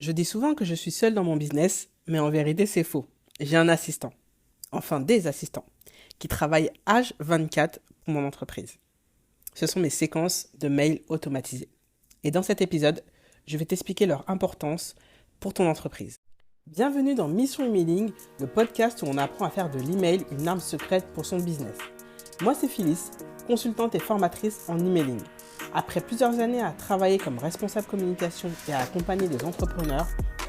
Je dis souvent que je suis seule dans mon business, mais en vérité c'est faux. J'ai un assistant, enfin des assistants, qui travaillent H24 pour mon entreprise. Ce sont mes séquences de mails automatisées. Et dans cet épisode, je vais t'expliquer leur importance pour ton entreprise. Bienvenue dans Mission Emailing, le podcast où on apprend à faire de l'email une arme secrète pour son business. Moi c'est Phyllis, consultante et formatrice en emailing. Après plusieurs années à travailler comme responsable communication et à accompagner des entrepreneurs,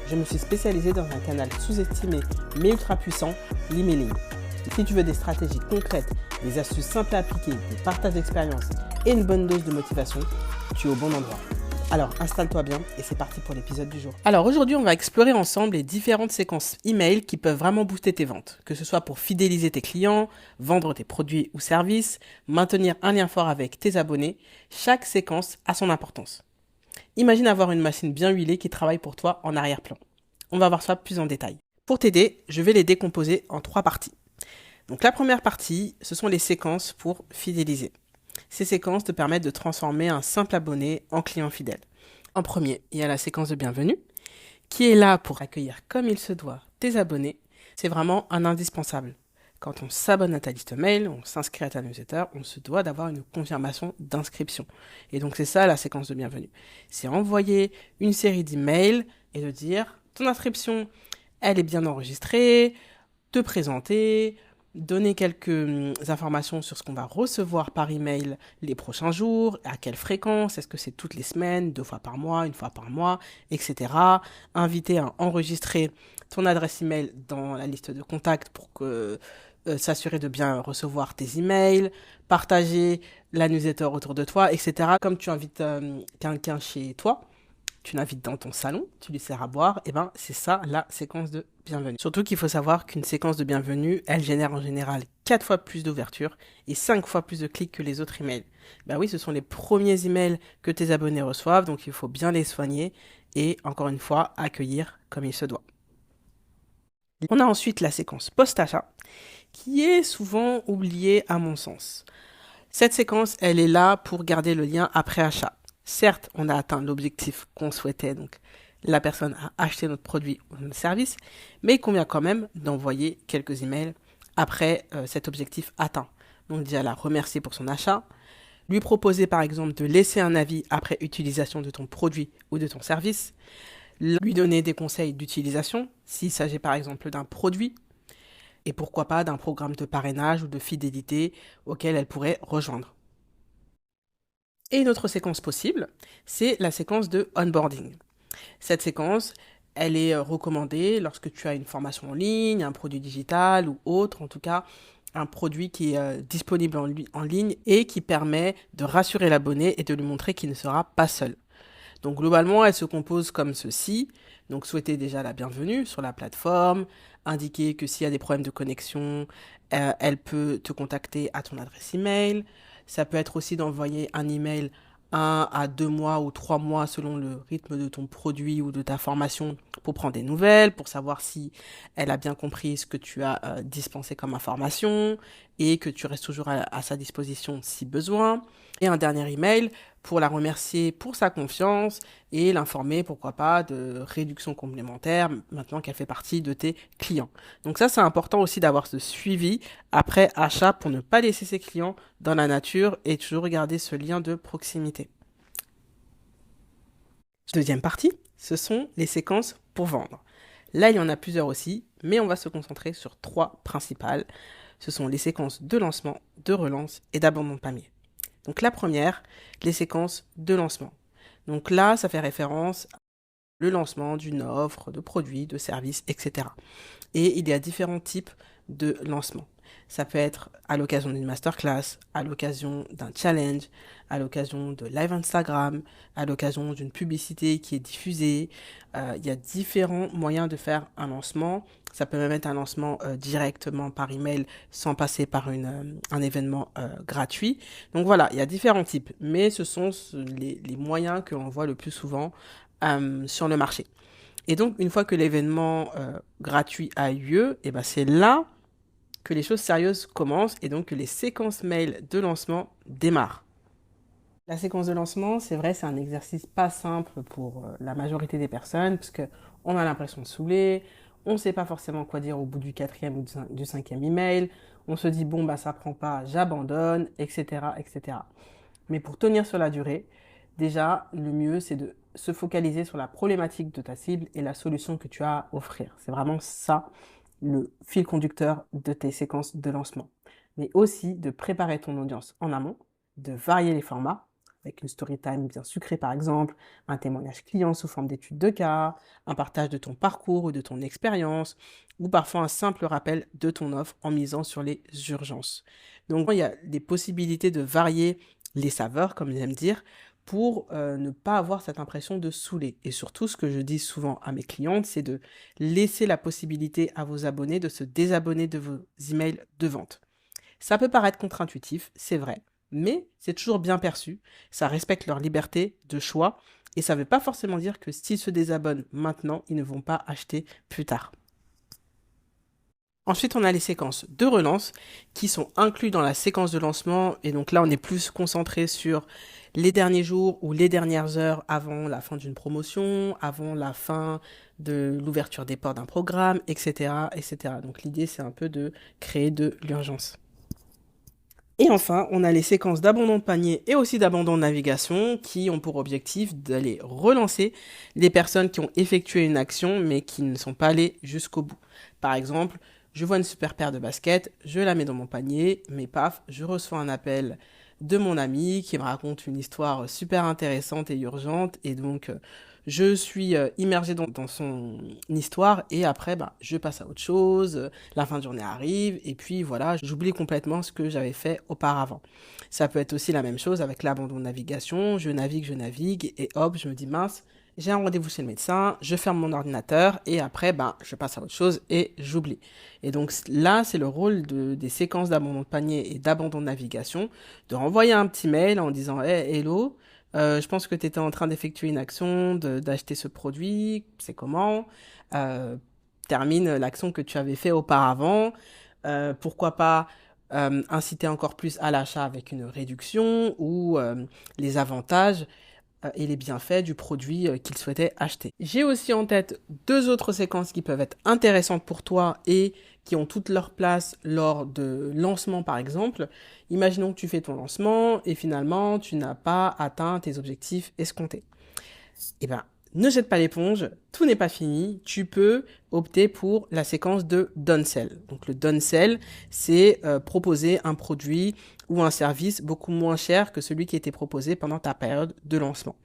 je me suis spécialisée dans un canal sous-estimé mais ultra puissant, l'emailing. Si tu veux des stratégies concrètes, des astuces simples à appliquer, des partages d'expérience et une bonne dose de motivation, tu es au bon endroit. Alors installe-toi bien et c'est parti pour l'épisode du jour. Alors aujourd'hui, on va explorer ensemble les différentes séquences email qui peuvent vraiment booster tes ventes, que ce soit pour fidéliser tes clients, vendre tes produits ou services, maintenir un lien fort avec tes abonnés. Chaque séquence a son importance. Imagine avoir une machine bien huilée qui travaille pour toi en arrière-plan. On va voir ça plus en détail. Pour t'aider, je vais les décomposer en 3 parties. Donc la première partie, ce sont les séquences pour fidéliser. Ces séquences te permettent de transformer un simple abonné en client fidèle. En premier, il y a la séquence de bienvenue, qui est là pour accueillir comme il se doit tes abonnés. C'est vraiment un indispensable. Quand on s'abonne à ta liste mail, on s'inscrit à ta newsletter, on se doit d'avoir une confirmation d'inscription. Et donc c'est ça la séquence de bienvenue. C'est envoyer une série d'emails et de dire ton inscription, elle est bien enregistrée, te présenter, donner quelques informations sur ce qu'on va recevoir par email les prochains jours, à quelle fréquence, est-ce que c'est toutes les semaines, 2 fois par mois, 1 fois par mois, etc. Inviter à enregistrer ton adresse email dans la liste de contacts pour que s'assurer de bien recevoir tes emails, partager la newsletter autour de toi, etc. Comme tu invites quelqu'un chez toi, tu l'invites dans ton salon, tu lui sers à boire, et ben c'est ça la séquence de bienvenue. Surtout qu'il faut savoir qu'une séquence de bienvenue, elle génère en général 4 fois plus d'ouverture et 5 fois plus de clics que les autres emails. Ben oui, ce sont les premiers emails que tes abonnés reçoivent, donc il faut bien les soigner et encore une fois accueillir comme il se doit. On a ensuite la séquence post-achat, qui est souvent oubliée à mon sens. Cette séquence, elle est là pour garder le lien après achat. Certes, on a atteint l'objectif qu'on souhaitait, donc la personne a acheté notre produit ou notre service, mais il convient quand même d'envoyer quelques emails après cet objectif atteint. Donc déjà la remercier pour son achat, lui proposer par exemple de laisser un avis après utilisation de ton produit ou de ton service, lui donner des conseils d'utilisation s'il s'agit par exemple d'un produit, et pourquoi pas d'un programme de parrainage ou de fidélité auquel elle pourrait rejoindre. Et une autre séquence possible, c'est la séquence de onboarding. Cette séquence, elle est recommandée lorsque tu as une formation en ligne, un produit digital ou autre, en tout cas un produit qui est disponible en ligne et qui permet de rassurer l'abonné et de lui montrer qu'il ne sera pas seul. Donc globalement, elle se compose comme ceci. Donc souhaiter déjà la bienvenue sur la plateforme, indiquer que s'il y a des problèmes de connexion, elle peut te contacter à ton adresse email. Ça peut être aussi d'envoyer un email 1 à 2 mois ou 3 mois selon le rythme de ton produit ou de ta formation pour prendre des nouvelles, pour savoir si elle a bien compris ce que tu as dispensé comme information et que tu restes toujours à sa disposition si besoin. Et un dernier email pour la remercier pour sa confiance et l'informer, pourquoi pas, de réduction complémentaire maintenant qu'elle fait partie de tes clients. Donc ça, c'est important aussi d'avoir ce suivi après achat pour ne pas laisser ses clients dans la nature et toujours garder ce lien de proximité. Deuxième partie, ce sont les séquences pour vendre. Là, il y en a plusieurs aussi, mais on va se concentrer sur 3 principales. Ce sont les séquences de lancement, de relance et d'abandon de panier. Donc la première, les séquences de lancement. Donc là, ça fait référence au lancement d'une offre, de produits, de services, etc. Et il y a différents types de lancements. Ça peut être à l'occasion d'une masterclass, à l'occasion d'un challenge, à l'occasion de live Instagram, à l'occasion d'une publicité qui est diffusée. Il y a différents moyens de faire un lancement. Ça peut même être un lancement directement par email sans passer par un événement gratuit. Donc voilà, il y a différents types, mais ce sont les moyens que l'on voit le plus souvent sur le marché. Et donc, une fois que l'événement gratuit a eu lieu, et ben c'est là que les choses sérieuses commencent et donc que les séquences mail de lancement démarrent. La séquence de lancement, c'est vrai, c'est un exercice pas simple pour la majorité des personnes, parce que on a l'impression de saouler, on ne sait pas forcément quoi dire au bout du quatrième ou du cinquième email, on se dit bon bah ça prend pas, j'abandonne, etc., etc. Mais pour tenir sur la durée, déjà le mieux c'est de se focaliser sur la problématique de ta cible et la solution que tu as à offrir. C'est vraiment ça le fil conducteur de tes séquences de lancement. Mais aussi de préparer ton audience en amont, de varier les formats, avec une story time bien sucrée par exemple, un témoignage client sous forme d'étude de cas, un partage de ton parcours ou de ton expérience, ou parfois un simple rappel de ton offre en misant sur les urgences. Donc il y a des possibilités de varier les saveurs, comme j'aime dire, pour ne pas avoir cette impression de saouler. Et surtout, ce que je dis souvent à mes clientes, c'est de laisser la possibilité à vos abonnés de se désabonner de vos emails de vente. Ça peut paraître contre-intuitif, c'est vrai, mais c'est toujours bien perçu, ça respecte leur liberté de choix, et ça ne veut pas forcément dire que s'ils se désabonnent maintenant, ils ne vont pas acheter plus tard. Ensuite, on a les séquences de relance qui sont inclus dans la séquence de lancement. Et donc là, on est plus concentré sur les derniers jours ou les dernières heures avant la fin d'une promotion, avant la fin de l'ouverture des portes d'un programme, etc., etc. Donc l'idée, c'est un peu de créer de l'urgence. Et enfin, on a les séquences d'abandon de panier et aussi d'abandon de navigation qui ont pour objectif d'aller relancer les personnes qui ont effectué une action mais qui ne sont pas allées jusqu'au bout. Par exemple, je vois une super paire de baskets, je la mets dans mon panier, mais paf, je reçois un appel de mon ami qui me raconte une histoire super intéressante et urgente et donc je suis immergée dans son histoire et après bah, je passe à autre chose, la fin de journée arrive et puis voilà, j'oublie complètement ce que j'avais fait auparavant. Ça peut être aussi la même chose avec l'abandon de navigation, je navigue et hop, je me dis mince, j'ai un rendez-vous chez le médecin, je ferme mon ordinateur et après ben, je passe à autre chose et j'oublie. Et donc là, c'est le rôle des séquences d'abandon de panier et d'abandon de navigation, de renvoyer un petit mail en disant hey, hello, je pense que tu étais en train d'effectuer une action, d'acheter ce produit, c'est comment termine l'action que tu avais fait auparavant. Pourquoi pas inciter encore plus à l'achat avec une réduction ou les avantages et les bienfaits du produit qu'il souhaitait acheter. J'ai aussi en tête deux autres séquences qui peuvent être intéressantes pour toi et qui ont toute leur place lors de lancement par exemple. Imaginons que tu fais ton lancement et finalement tu n'as pas atteint tes objectifs escomptés. Eh ben, ne jette pas l'éponge, tout n'est pas fini, tu peux opter pour la séquence de downsell. Donc le downsell, c'est proposer un produit ou un service beaucoup moins cher que celui qui était proposé pendant ta période de lancement.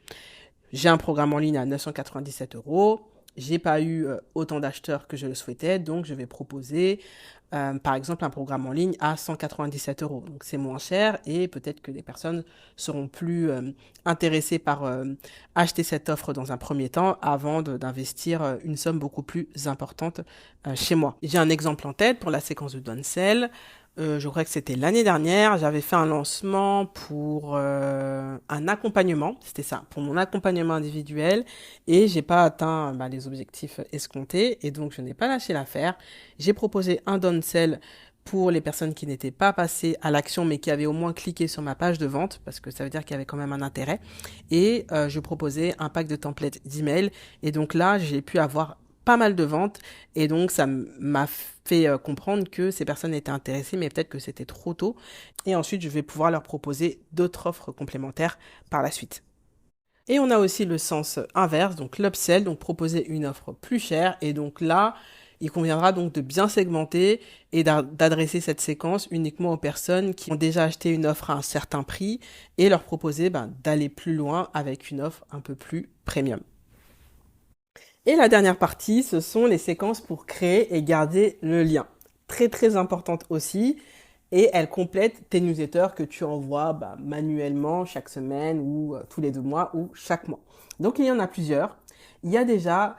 J'ai un programme en ligne à 997 euros, j'ai pas eu autant d'acheteurs que je le souhaitais, donc je vais proposer par exemple un programme en ligne à 197 euros. Donc c'est moins cher et peut-être que les personnes seront plus intéressées par acheter cette offre dans un premier temps avant d'investir une somme beaucoup plus importante chez moi. J'ai un exemple en tête pour la séquence de downsell. Je crois que c'était l'année dernière, j'avais fait un lancement pour un accompagnement, c'était ça, pour mon accompagnement individuel et j'ai pas atteint les objectifs escomptés et donc je n'ai pas lâché l'affaire. J'ai proposé un downsell pour les personnes qui n'étaient pas passées à l'action mais qui avaient au moins cliqué sur ma page de vente parce que ça veut dire qu'il y avait quand même un intérêt et je proposais un pack de templates d'email et donc là j'ai pu avoir pas mal de ventes et donc ça m'a fait comprendre que ces personnes étaient intéressées mais peut-être que c'était trop tôt et ensuite je vais pouvoir leur proposer d'autres offres complémentaires par la suite. Et on a aussi le sens inverse, donc l'upsell, donc proposer une offre plus chère. Et donc là, il conviendra donc de bien segmenter et d'adresser cette séquence uniquement aux personnes qui ont déjà acheté une offre à un certain prix et leur proposer d'aller plus loin avec une offre un peu plus premium. Et la dernière partie, ce sont les séquences pour créer et garder le lien. Très très importante aussi. Et elle complète tes newsletters que tu envoies manuellement chaque semaine ou tous les 2 mois ou chaque mois. Donc il y en a plusieurs. Il y a déjà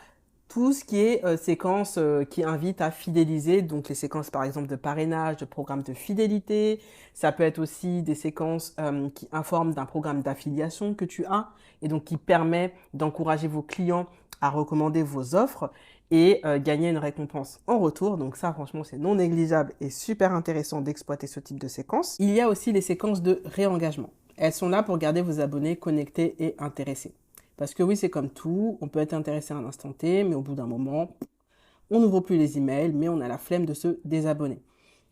tout ce qui est séquences qui invitent à fidéliser, donc les séquences par exemple de parrainage, de programmes de fidélité. Ça peut être aussi des séquences qui informent d'un programme d'affiliation que tu as et donc qui permet d'encourager vos clients à recommander vos offres et gagner une récompense en retour. Donc ça, franchement, c'est non négligeable et super intéressant d'exploiter ce type de séquence. Il y a aussi les séquences de réengagement. Elles sont là pour garder vos abonnés connectés et intéressés. Parce que oui, c'est comme tout, on peut être intéressé à un instant T, mais au bout d'un moment, on n'ouvre plus les emails, mais on a la flemme de se désabonner.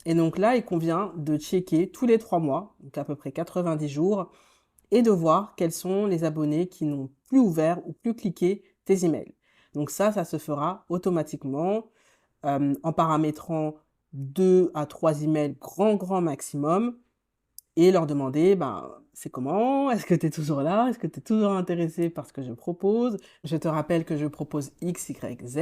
Et donc là, il convient de checker tous les 3 mois, donc à peu près 90 jours, et de voir quels sont les abonnés qui n'ont plus ouvert ou plus cliqué tes emails. Donc ça se fera automatiquement en paramétrant 2 à 3 emails grand maximum et leur demander, c'est comment? Est-ce que tu es toujours là? Est-ce que tu es toujours intéressé par ce que je propose? Je te rappelle que je propose X, Y, Z.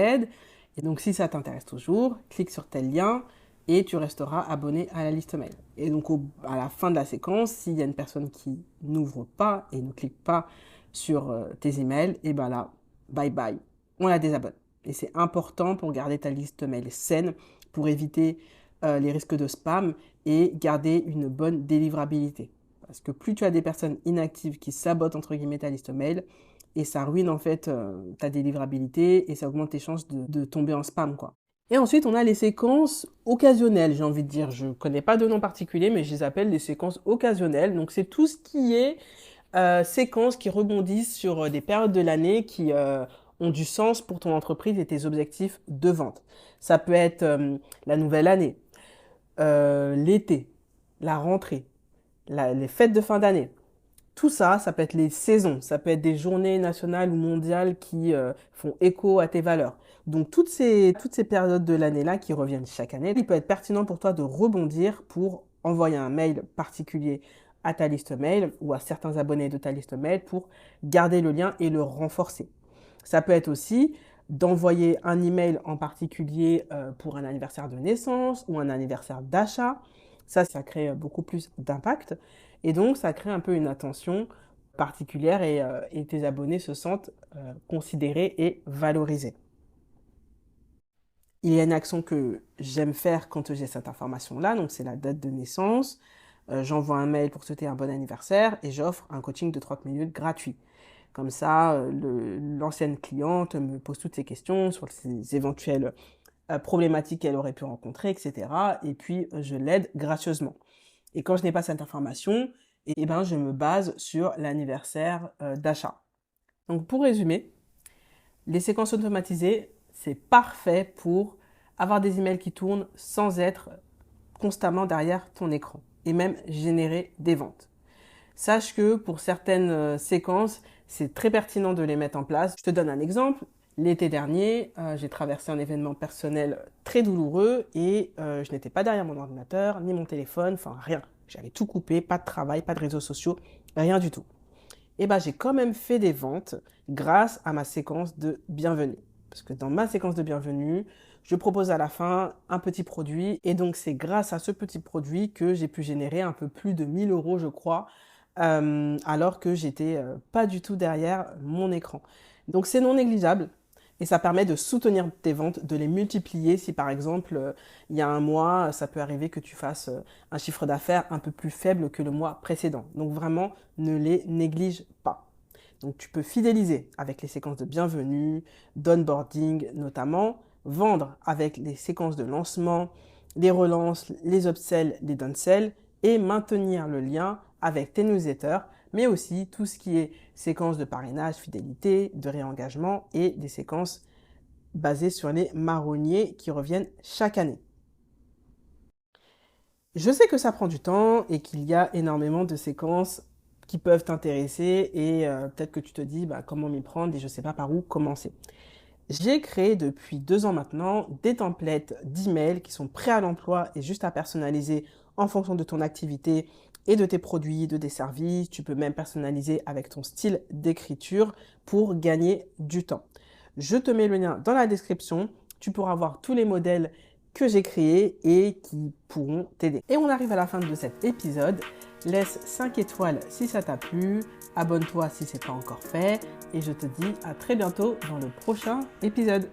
Et donc, si ça t'intéresse toujours, clique sur tel lien et tu resteras abonné à la liste mail. Et donc, à la fin de la séquence, s'il y a une personne qui n'ouvre pas et ne clique pas sur tes emails, et ben là, bye bye, on la désabonne. Et c'est important pour garder ta liste mail saine, pour éviter les risques de spam et garder une bonne délivrabilité. Parce que plus tu as des personnes inactives qui sabotent entre guillemets ta liste mail, et ça ruine en fait ta délivrabilité et ça augmente tes chances de tomber en spam quoi. Et ensuite, on a les séquences occasionnelles, j'ai envie de dire. Je connais pas de nom particulier, mais je les appelle les séquences occasionnelles. Donc, c'est tout ce qui est séquences qui rebondissent sur des périodes de l'année qui ont du sens pour ton entreprise et tes objectifs de vente. Ça peut être la nouvelle année, l'été, la rentrée, les fêtes de fin d'année. Tout ça, ça peut être les saisons, ça peut être des journées nationales ou mondiales qui font écho à tes valeurs. Donc toutes ces périodes de l'année-là qui reviennent chaque année, il peut être pertinent pour toi de rebondir pour envoyer un mail particulier à ta liste mail ou à certains abonnés de ta liste mail pour garder le lien et le renforcer. Ça peut être aussi d'envoyer un email en particulier pour un anniversaire de naissance ou un anniversaire d'achat. Ça crée beaucoup plus d'impact. Et donc, ça crée un peu une attention particulière et tes abonnés se sentent considérés et valorisés. Il y a une action que j'aime faire quand j'ai cette information-là, donc c'est la date de naissance. J'envoie un mail pour souhaiter un bon anniversaire et j'offre un coaching de 30 minutes gratuit. Comme ça, l'ancienne cliente me pose toutes ses questions sur ses éventuelles problématiques qu'elle aurait pu rencontrer, etc. Et puis, je l'aide gracieusement. Et quand je n'ai pas cette information, je me base sur l'anniversaire d'achat. Donc, pour résumer, les séquences automatisées, c'est parfait pour avoir des emails qui tournent sans être constamment derrière ton écran et même générer des ventes. Sache que pour certaines séquences, c'est très pertinent de les mettre en place. Je te donne un exemple. L'été dernier, j'ai traversé un événement personnel très douloureux et je n'étais pas derrière mon ordinateur, ni mon téléphone, enfin rien. J'avais tout coupé, pas de travail, pas de réseaux sociaux, rien du tout. Et j'ai quand même fait des ventes grâce à ma séquence de bienvenue. Parce que dans ma séquence de bienvenue, je propose à la fin un petit produit et donc c'est grâce à ce petit produit que j'ai pu générer un peu plus de 1000 euros, je crois, alors que j'étais pas du tout derrière mon écran. Donc c'est non négligeable et ça permet de soutenir tes ventes, de les multiplier. Si par exemple, il y a un mois, ça peut arriver que tu fasses un chiffre d'affaires un peu plus faible que le mois précédent. Donc vraiment, ne les néglige pas. Donc tu peux fidéliser avec les séquences de bienvenue, d'onboarding notamment, vendre avec les séquences de lancement, les relances, les upsells, les downsells et maintenir le lien avec tes newsletters, mais aussi tout ce qui est séquences de parrainage, fidélité, de réengagement et des séquences basées sur les marronniers qui reviennent chaque année. Je sais que ça prend du temps et qu'il y a énormément de séquences qui peuvent t'intéresser et peut-être que tu te dis comment m'y prendre et je ne sais pas par où commencer. J'ai créé depuis 2 ans maintenant des templates d'emails qui sont prêts à l'emploi et juste à personnaliser en fonction de ton activité et de tes produits, de tes services. Tu peux même personnaliser avec ton style d'écriture pour gagner du temps. Je te mets le lien dans la description. Tu pourras voir tous les modèles que j'ai créés et qui pourront t'aider. Et on arrive à la fin de cet épisode. Laisse 5 étoiles si ça t'a plu, abonne-toi si ce n'est pas encore fait et je te dis à très bientôt dans le prochain épisode.